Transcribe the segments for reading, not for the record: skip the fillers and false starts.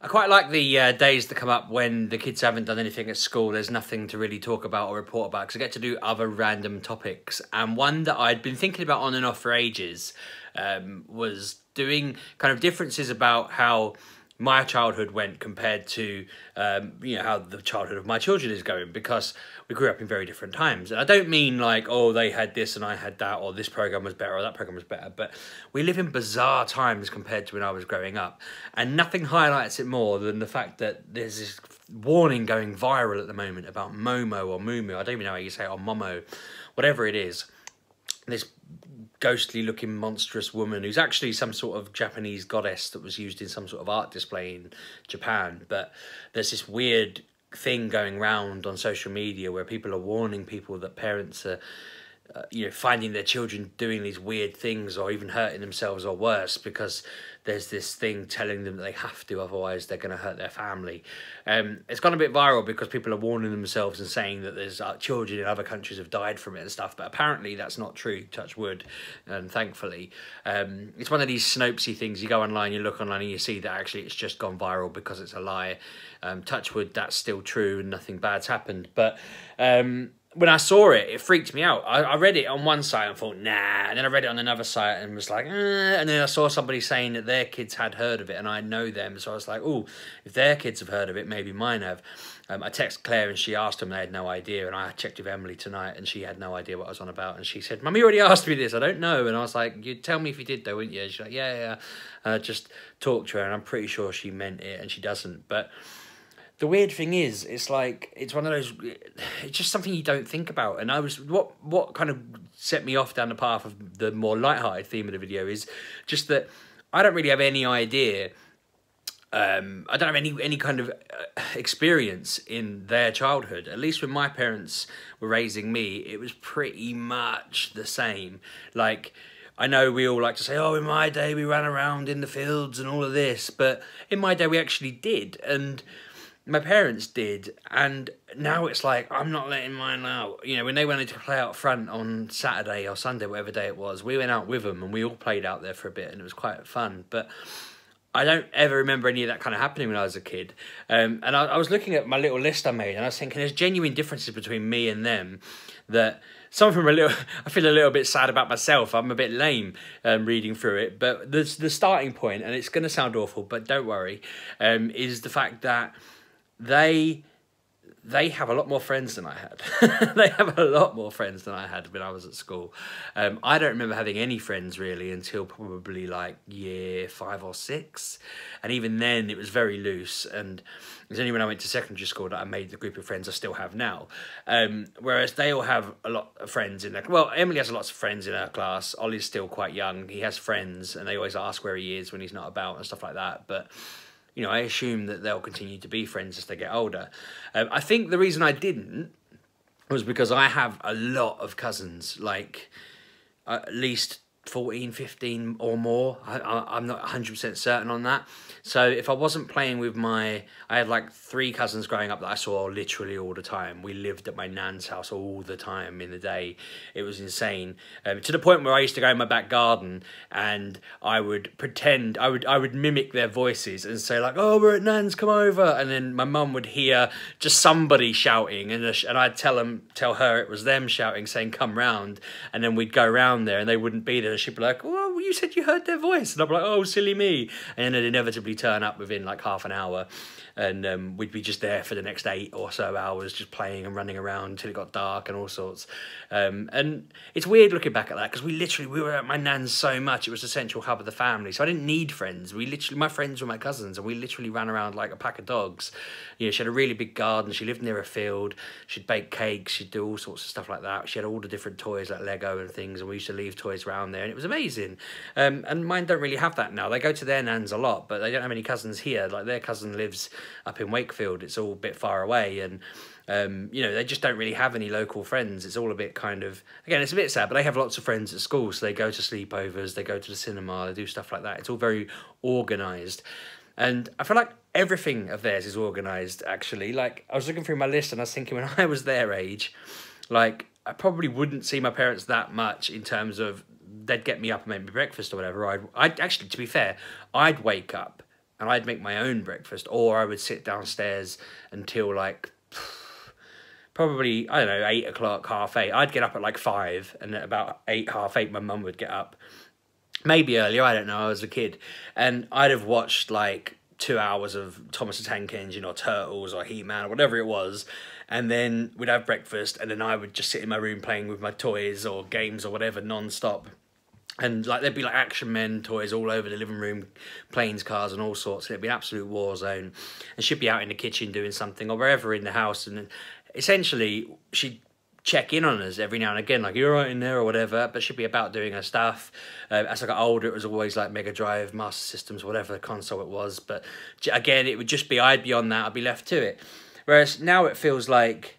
I quite like the days that come up when the kids haven't done anything at school. There's nothing to really talk about or report about because I get to do other random topics. And one that I'd been thinking about on and off for ages was doing kind of differences about how my childhood went compared to how the childhood of my children is going, because we grew up in very different times. And I don't mean like, oh, they had this and I had that, or this program was better or that program was better, but we live in bizarre times compared to when I was growing up, and nothing highlights it more than the fact that there's this warning going viral at the moment about Momo or Mumu, I don't even know how you say it, or Momo, whatever it is, this ghostly looking monstrous woman who's actually some sort of Japanese goddess that was used in some sort of art display in Japan. But there's this weird thing going round on social media where people are warning people that parents are finding their children doing these weird things or even hurting themselves or worse, because there's this thing telling them that they have to, otherwise they're going to hurt their family. It's gone a bit viral because people are warning themselves and saying that there's children in other countries have died from it and stuff, but apparently that's not true, touch wood, and thankfully. It's one of these Snopesy things. You go online, you look online and you see that actually it's just gone viral because it's a lie. Touch wood, that's still true and nothing bad's happened. But when I saw it, it freaked me out. I read it on one site and thought, nah. And then I read it on another site and was like, And then I saw somebody saying that their kids had heard of it and I know them. So I was like, oh, if their kids have heard of it, maybe mine have. I texted Claire and she asked them, they had no idea. And I checked with Emily tonight and she had no idea what I was on about. And she said, Mum, you already asked me this. I don't know. And I was like, you'd tell me if you did though, wouldn't you? And she's like, yeah. Just talk to her. And I'm pretty sure she meant it and she doesn't. But the weird thing is, it's like, it's one of those, it's just something you don't think about. And I was, what kind of set me off down the path of the more lighthearted theme of the video is just that I don't really have any idea. I don't have any kind of experience in their childhood. At least when my parents were raising me, it was pretty much the same. Like, I know we all like to say, oh, in my day we ran around in the fields and all of this, but in my day we actually did. And my parents did, and now it's like, I'm not letting mine out. You know, when they wanted to play out front on Saturday or Sunday, whatever day it was, we went out with them and we all played out there for a bit and it was quite fun. But I don't ever remember any of that kind of happening when I was a kid. And I was looking at my little list I made and I was thinking there's genuine differences between me and them that some of them are I feel a little bit sad about myself. I'm a bit lame reading through it. But the starting point, and it's going to sound awful, but don't worry, is the fact that they have a lot more friends than I had. They have a lot more friends than I had when I was at school. I don't remember having any friends really until probably like year 5 or 6. And even then it was very loose. And it was only when I went to secondary school that I made the group of friends I still have now. Whereas they all have a lot of friends in their... Well, Emily has lots of friends in her class. Ollie's still quite young. He has friends and they always ask where he is when he's not about and stuff like that. But you know, I assume that they'll continue to be friends as they get older. I think the reason I didn't was because I have a lot of cousins, like at least 14, 15 or more. I'm not 100% certain on that. So if I wasn't playing with I had like 3 cousins growing up that I saw literally all the time. We lived at my nan's house all the time in the day. It was insane. To the point where I used to go in my back garden and I would pretend, I would mimic their voices and say like, oh, we're at nan's, come over. And then my mum would hear just somebody shouting and I'd tell her it was them shouting, saying come round. And then we'd go round there and they wouldn't be there. And she'd be like, oh, you said you heard their voice. And I'd be like, oh, silly me. And then they'd inevitably turn up within like half an hour. And we'd be just there for the next 8 or so hours just playing and running around until it got dark and all sorts. And it's weird looking back at that because we were at my nan's so much. It was the central hub of the family. So I didn't need friends. My friends were my cousins and we literally ran around like a pack of dogs. You know, she had a really big garden. She lived near a field. She'd bake cakes. She'd do all sorts of stuff like that. She had all the different toys like Lego and things, and we used to leave toys around there and it was amazing. And mine don't really have that now. They go to their nans a lot, but they don't have any cousins here. Like their cousin lives up in Wakefield. It's all a bit far away, and you know, they just don't really have any local friends. It's all a bit kind of, again, it's a bit sad, but they have lots of friends at school, so they go to sleepovers, they go to the cinema, they do stuff like that. It's all very organised, and I feel like everything of theirs is organised, actually. Like, I was looking through my list and I was thinking when I was their age, like, I probably wouldn't see my parents that much in terms of they'd get me up and make me breakfast or whatever. I'd actually, to be fair, I'd wake up and I'd make my own breakfast, or I would sit downstairs until like probably, I don't know, 8 o'clock, half 8. I'd get up at like 5, and at about 8, half 8, my mum would get up. Maybe earlier, I don't know, I was a kid. And I'd have watched like 2 hours of Thomas the Tank Engine or Turtles or He-Man or whatever it was. And then we'd have breakfast, and then I would just sit in my room playing with my toys or games or whatever non-stop. And like there'd be like Action Men toys all over the living room, planes, cars and all sorts. It'd be an absolute war zone. And she'd be out in the kitchen doing something or wherever in the house. And essentially she'd check in on us every now and again, like, you're right in there or whatever, but she'd be about doing her stuff. As I got older, it was always like Mega Drive, Master Systems, whatever the console it was. But again, it would just be, I'd be on that, I'd be left to it. Whereas now it feels like,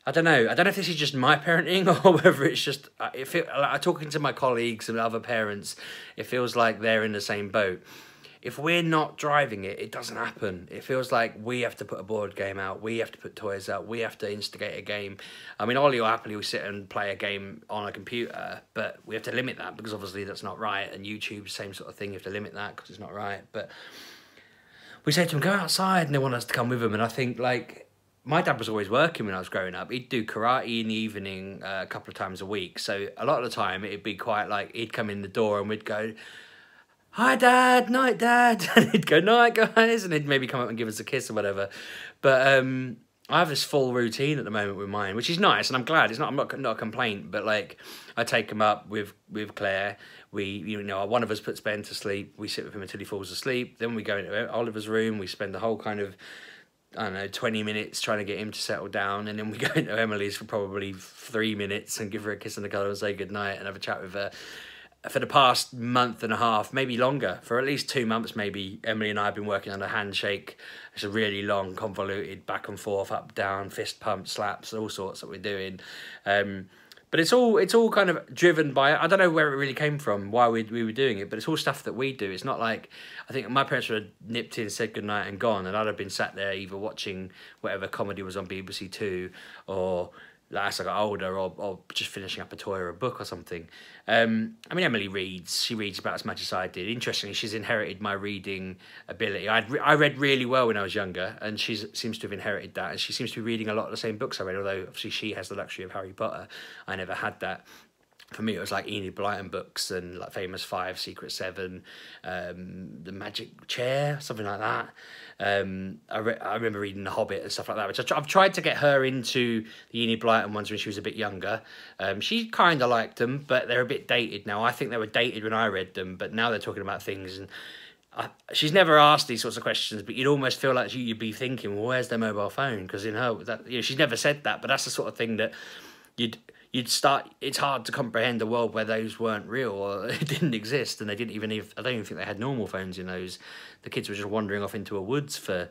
I don't know if this is just my parenting or whether it's just, like, talking to my colleagues and other parents, it feels like they're in the same boat. If we're not driving it, it doesn't happen. It feels like we have to put a board game out, we have to put toys out, we have to instigate a game. I mean, Ollie will happily sit and play a game on a computer, but we have to limit that because obviously that's not right. And YouTube, same sort of thing, you have to limit that because it's not right. But we say to them, go outside, and they want us to come with them. And I think, like, my dad was always working when I was growing up. He'd do karate in the evening a couple of times a week. So a lot of the time it'd be quite like, he'd come in the door and we'd go, hi Dad, night Dad, and he'd go, night guys, and he'd maybe come up and give us a kiss or whatever. But I have this full routine at the moment with mine, which is nice, and I'm glad. It's not, I'm not a complaint, but like, I take him up with Claire. We, you know, one of us puts Ben to sleep. We sit with him until he falls asleep. Then we go into Oliver's room. We spend the whole kind of, I don't know, 20 minutes trying to get him to settle down, and then we go into Emily's for probably 3 minutes and give her a kiss on the cuddle and say goodnight and have a chat with her. For the past month and a half, maybe longer, for at least 2 months maybe, Emily and I have been working on a handshake. It's a really long, convoluted, back and forth, up, down, fist pump, slaps, all sorts that we're doing. But it's all kind of driven by, I don't know where it really came from, why we were doing it, but it's all stuff that we do. It's not like, I think my parents would have nipped in, said goodnight and gone, and I'd have been sat there either watching whatever comedy was on BBC Two, or as I got older, or just finishing up a toy or a book or something. I mean, Emily reads. She reads about as much as I did. Interestingly, she's inherited my reading ability. I read really well when I was younger, and she seems to have inherited that. And she seems to be reading a lot of the same books I read, although obviously she has the luxury of Harry Potter. I never had that. For me, it was like Enid Blyton books and like Famous Five, Secret Seven, The Magic Chair, something like that. I remember reading The Hobbit and stuff like that, which I've tried to get her into the Enid Blyton ones when she was a bit younger. She kind of liked them, but they're a bit dated now. I think they were dated when I read them, but now they're talking about things. And she's never asked these sorts of questions, but you'd almost feel like you'd be thinking, well, where's their mobile phone? Because in her, that, you know, she's never said that, but that's the sort of thing that you'd start, it's hard to comprehend a world where those weren't real or it didn't exist, and they didn't even, I don't even think they had normal phones in those. The kids were just wandering off into a woods for,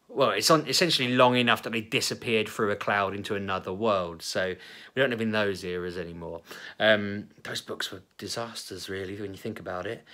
well, it's essentially long enough that they disappeared through a cloud into another world. So we don't live in those eras anymore. Those books were disasters, really, when you think about it.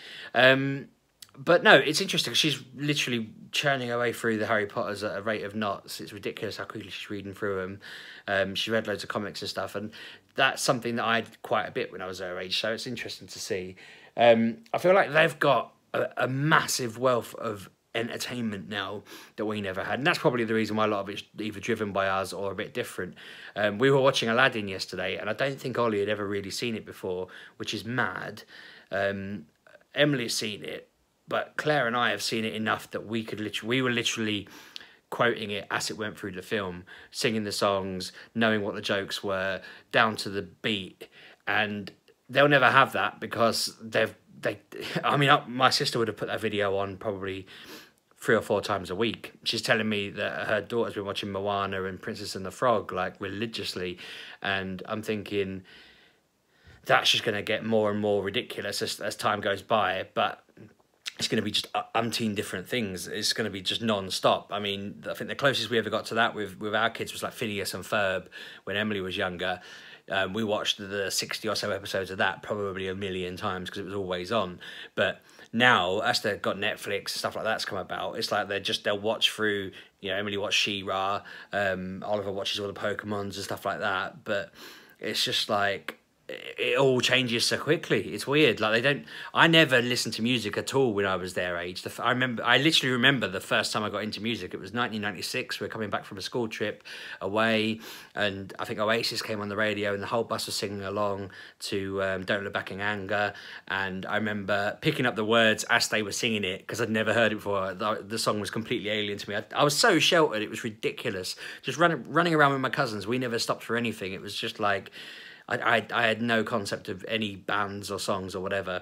But no, it's interesting. She's literally churning her way through the Harry Potters at a rate of knots. It's ridiculous how quickly she's reading through them. She read loads of comics and stuff, and that's something that I did quite a bit when I was her age, so it's interesting to see. I feel like they've got a massive wealth of entertainment now that we never had, and that's probably the reason why a lot of it's either driven by us or a bit different. We were watching Aladdin yesterday, and I don't think Ollie had ever really seen it before, which is mad. Emily's seen it, but Claire and I have seen it enough that we were literally quoting it as it went through the film, singing the songs, knowing what the jokes were, down to the beat. And they'll never have that because I mean, my sister would have put that video on probably 3 or 4 times a week. She's telling me that her daughter's been watching Moana and Princess and the Frog, like, religiously. And I'm thinking, that's just going to get more and more ridiculous as time goes by. But it's going to be just umpteen different things. It's going to be just non-stop. I mean, I think the closest we ever got to that with our kids was like Phineas and Ferb when Emily was younger. We watched the 60 or so episodes of that probably a million times because it was always on. But now, as they've got Netflix and stuff like that's come about, it's like they'll watch through, you know, Emily watched She-Ra, Oliver watches all the Pokemons and stuff like that. But it's just like, it all changes so quickly. It's weird. Like, they don't. I never listened to music at all when I was their age. I literally remember the first time I got into music. It was 1996. We were coming back from a school trip away, and I think Oasis came on the radio, and the whole bus was singing along to "Don't Look Back in Anger." And I remember picking up the words as they were singing it because I'd never heard it before. The song was completely alien to me. I was so sheltered. It was ridiculous. Just running around with my cousins. We never stopped for anything. It was just like. I had no concept of any bands or songs or whatever.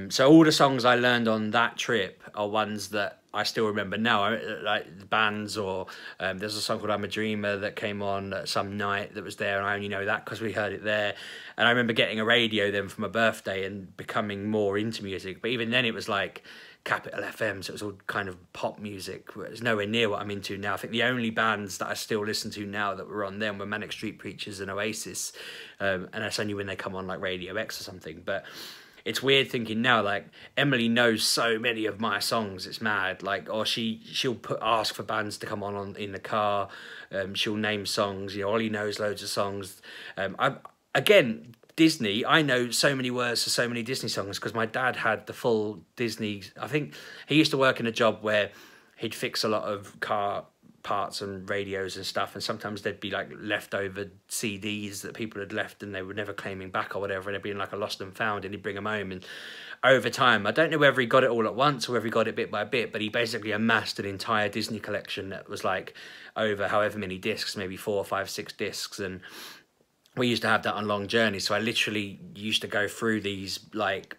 So all the songs I learned on that trip are ones that I still remember now, like bands, or there's a song called "I'm a Dreamer" that came on some night that was there, and I only know that because we heard it there. And I remember getting a radio then for my birthday and becoming more into music. But even then it was like Capital FM, so it was all kind of pop music. It's nowhere near what I'm into now. I think the only bands that I still listen to now that were on then were Manic Street Preachers and Oasis, and that's only when they come on like Radio X or something. But it's weird thinking now, like, Emily knows so many of my songs, it's mad. Like, or she'll ask for bands to come on in the car. She'll name songs. You know, Ollie knows loads of songs. Again, Disney, I know so many words for so many Disney songs because my dad had the full Disney. I think he used to work in a job where he'd fix a lot of car parts and radios and stuff, and sometimes there'd be like leftover CDs that people had left and they were never claiming back or whatever, and they'd been like a lost and found, and he'd bring them home. And over time, I don't know whether he got it all at once or whether he got it bit by bit, but he basically amassed an entire Disney collection that was like over however many discs, maybe 4, 5, 6 discs. And we used to have that on long journeys, so I literally used to go through these like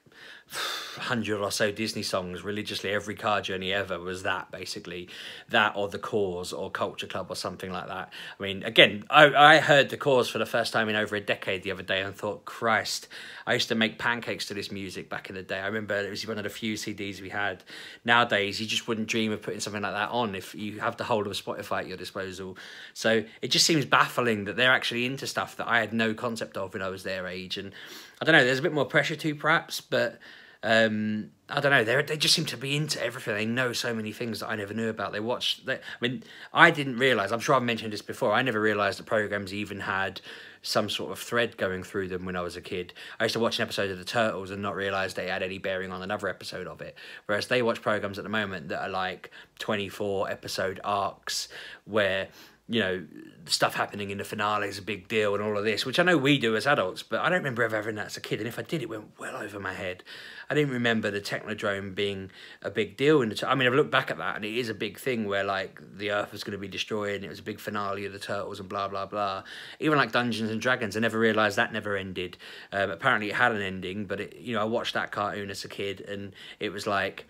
100 or so Disney songs religiously. Every car journey ever was that, basically. That or The Cause or Culture Club or something like that. I mean, again, I heard The Cause for the first time in over a decade the other day and thought, Christ, I used to make pancakes to this music back in the day. I remember it was one of the few CDs we had. Nowadays, you just wouldn't dream of putting something like that on if you have the whole of Spotify at your disposal. So it just seems baffling that they're actually into stuff that I had no concept of when I was their age. And I don't know, there's a bit more pressure to perhaps, but I don't know, they just seem to be into everything. They know so many things that I never knew about. I mean, I didn't realise, I'm sure I've mentioned this before, I never realised the programmes even had some sort of thread going through them when I was a kid. I used to watch an episode of The Turtles and not realise they had any bearing on another episode of it. Whereas they watch programmes at the moment that are like 24 episode arcs where, you know, stuff happening in the finale is a big deal and all of this, which I know we do as adults, but I don't remember ever having that as a kid. And if I did, it went well over my head. I didn't remember the Technodrome being a big deal. I mean, I've looked back at that and it is a big thing where, like, the Earth was going to be destroyed and it was a big finale of the Turtles and blah, blah, blah. Even like Dungeons and Dragons, I never realised that never ended. Apparently it had an ending, but, I watched that cartoon as a kid and it was like,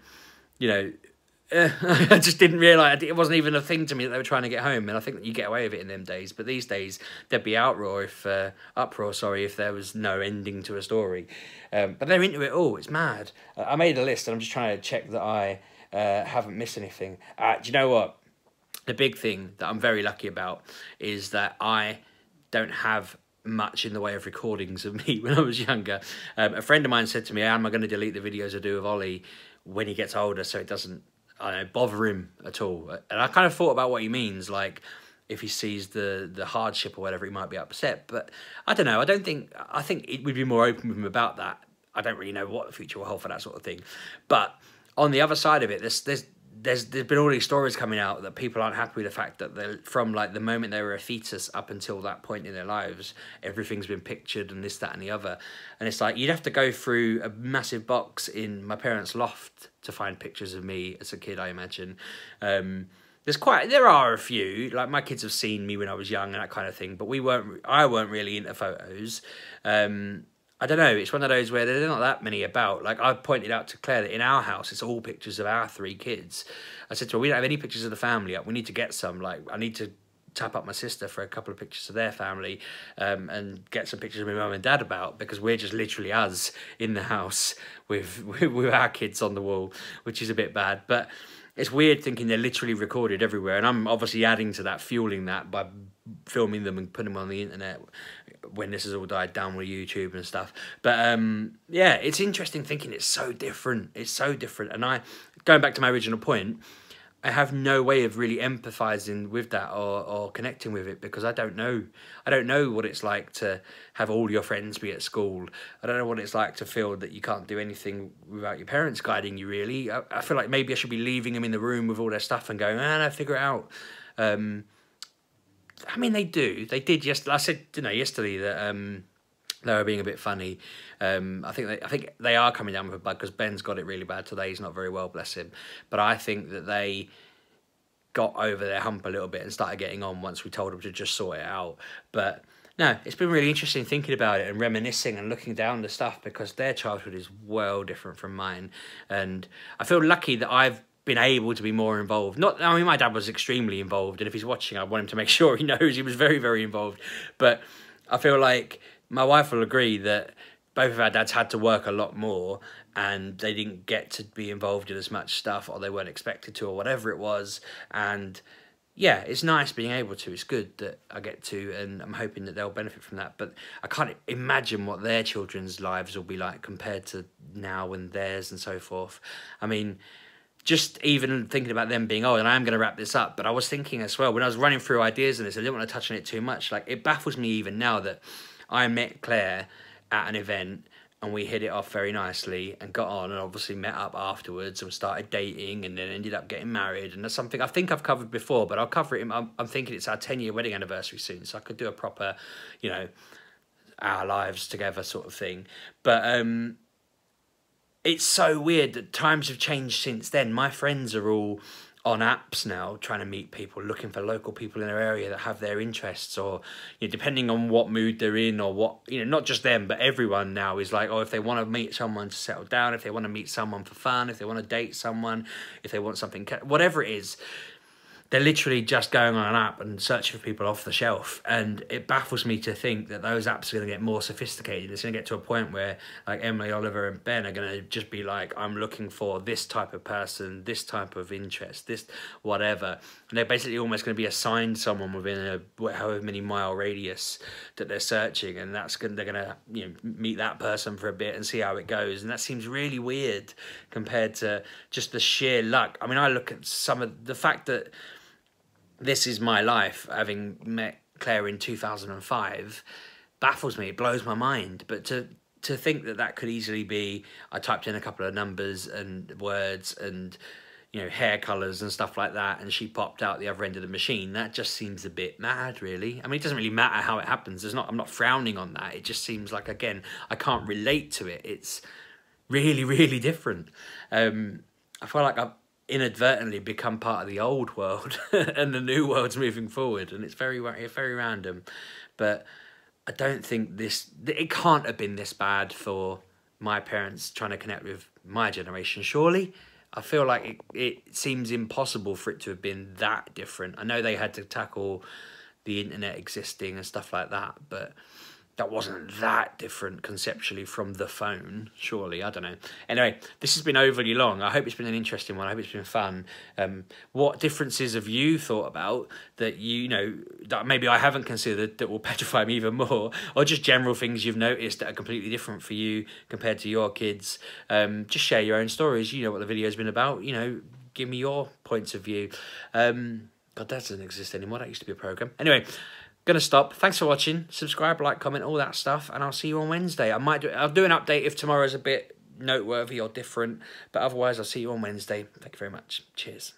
I just didn't realise, it wasn't even a thing to me that they were trying to get home, and I think that you get away with it in them days. But these days there'd be uproar if there was no ending to a story. But they're into it all. It's mad. I made a list and I'm just trying to check that I haven't missed anything. Do you know what? The big thing that I'm very lucky about is that I don't have much in the way of recordings of me when I was younger. A friend of mine said to me, am I going to delete the videos I do of Ollie when he gets older so it doesn't, I don't know, bother him at all? And I kind of thought about what he means, like if he sees the hardship or whatever, he might be upset. But I don't know, I think it would be more open with him about that. I don't really know what the future will hold for that sort of thing. But on the other side of it, there's been all these stories coming out that people aren't happy with the fact that they're, from like the moment they were a fetus up until that point in their lives, everything's been pictured and this, that and the other. And it's like, you'd have to go through a massive box in my parents' loft to find pictures of me as a kid, I imagine. There are a few, like my kids have seen me when I was young and that kind of thing, but I weren't really into photos. I don't know, it's one of those where there's not that many about. Like, I pointed out to Claire that in our house, it's all pictures of our 3 kids. I said to her, we don't have any pictures of the family up. We need to get some. Like, I need to tap up my sister for a couple of pictures of their family, and get some pictures of my mum and dad about, because we're just literally us in the house with our kids on the wall, which is a bit bad. But it's weird thinking they're literally recorded everywhere, and I'm obviously adding to that, fueling that by filming them and putting them on the internet when this has all died down with YouTube and stuff. But yeah, it's interesting thinking it's so different. It's so different. And going back to my original point, have no way of really empathizing with that or connecting with it, because I don't know what it's like to have all your friends be at school. I don't know what it's like to feel that you can't do anything without your parents guiding you, really. I feel like maybe I should be leaving them in the room with all their stuff and going, no, figure it out. I mean, they did yesterday. I said, yesterday that they were being a bit funny. I think they are coming down with a bug, because Ben's got it really bad today. He's not very well, bless him. But I think that they got over their hump a little bit and started getting on once we told them to just sort it out. But no, it's been really interesting thinking about it and reminiscing and looking down the stuff, because their childhood is well different from mine. And I feel lucky that I've been able to be more involved. I mean, my dad was extremely involved, and if he's watching, I want him to make sure he knows he was very, very involved. But I feel like my wife will agree that both of our dads had to work a lot more, and they didn't get to be involved in as much stuff, or they weren't expected to, or whatever it was. And yeah, it's nice being able to. It's good that I get to, and I'm hoping that they'll benefit from that. But I can't imagine what their children's lives will be like compared to now and theirs and so forth. I mean, just even thinking about them being old, and I am going to wrap this up, but I was thinking as well, when I was running through ideas in this, I didn't want to touch on it too much. Like, it baffles me even now that I met Claire at an event, and we hit it off very nicely and got on, and obviously met up afterwards and started dating, and then ended up getting married. And that's something I think I've covered before, but I'll cover it. I'm thinking it's our 10-year wedding anniversary soon, so I could do a proper, our lives together sort of thing. But it's so weird that times have changed since then. My friends are all on apps now, trying to meet people, looking for local people in their area that have their interests, or depending on what mood they're in, or what, not just them, but everyone now is like, oh, if they want to meet someone to settle down, if they want to meet someone for fun, if they want to date someone, if they want something, whatever it is, they're literally just going on an app and searching for people off the shelf. And it baffles me to think that those apps are going to get more sophisticated. It's going to get to a point where, like, Emily, Oliver and Ben are going to just be like, I'm looking for this type of person, this type of interest, this whatever. And they're basically almost going to be assigned someone within a however many mile radius that they're searching. And they're going to meet that person for a bit and see how it goes. And that seems really weird compared to just the sheer luck. I mean, I look at some of the fact that this is my life, having met Claire in 2005, baffles me. It blows my mind. But to think that that could easily be, I typed in a couple of numbers and words and hair colours and stuff like that, and she popped out the other end of the machine, that just seems a bit mad, really. I mean, it doesn't really matter how it happens. I'm not frowning on that. It just seems like, again, I can't relate to it. It's really, really different. I feel like I've inadvertently become part of the old world and the new world's moving forward, and it's very random. But I don't think it can't have been this bad for my parents trying to connect with my generation, surely. I feel like it seems impossible for it to have been that different. I know they had to tackle the internet existing and stuff like that, but that wasn't that different conceptually from the phone, surely. I don't know. Anyway, this has been overly long. I hope it's been an interesting one. I hope it's been fun. What differences have you thought about that that maybe I haven't considered that will petrify me even more, or just general things you've noticed that are completely different for you compared to your kids? Just share your own stories. You know what the video's been about. Give me your points of view. God, that doesn't exist anymore. That used to be a program. Anyway, gonna stop. Thanks for watching. Subscribe, like, comment, all that stuff, and I'll see you on Wednesday. I'll do an update if tomorrow's a bit noteworthy or different, but otherwise I'll see you on Wednesday. Thank you very much. Cheers.